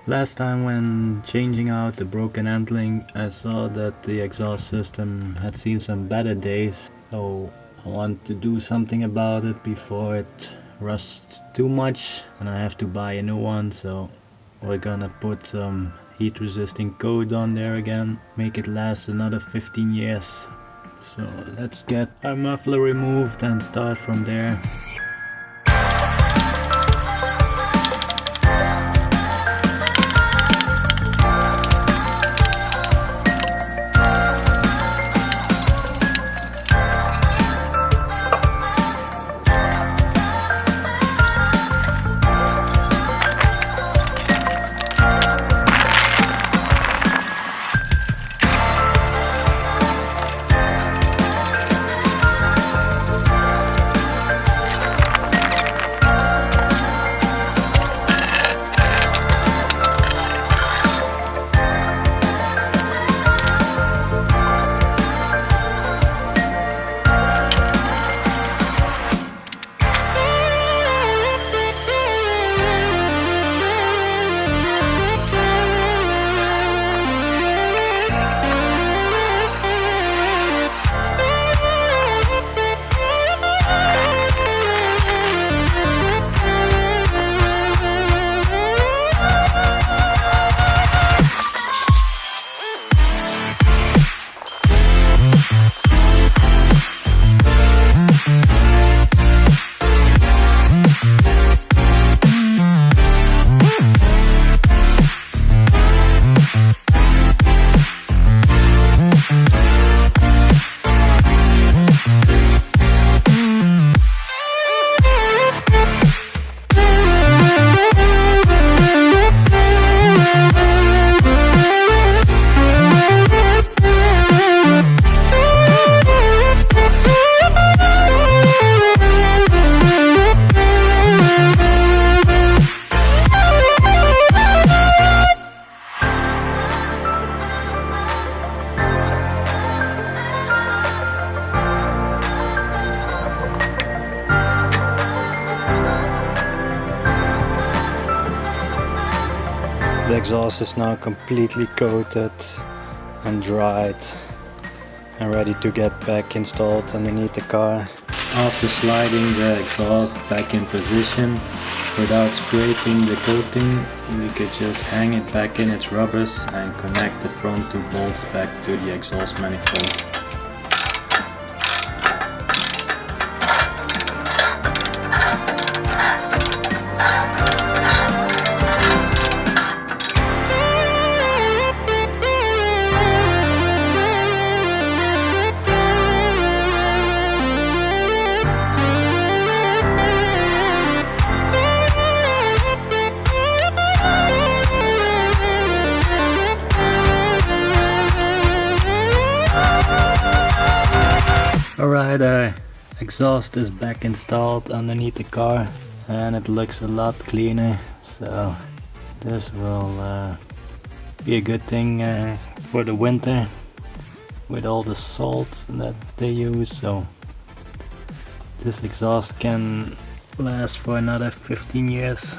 Last time when changing out the broken end link, I saw that the exhaust system had seen some better days, so I want to do something about it before it rusts too much and I have to buy a new one. So we're gonna put some heat resisting coat on there again, make it last another 15 years. So let's get our muffler removed and start from there. The exhaust is now completely coated and dried and ready to get back installed underneath the car. After sliding the exhaust back in position without scraping the coating, we could just hang it back in its rubbers and connect the front two bolts back to the exhaust manifold. Alright, exhaust is back installed underneath the car and it looks a lot cleaner, so this will be a good thing for the winter with all the salt that they use. So this exhaust can last for another 15 years.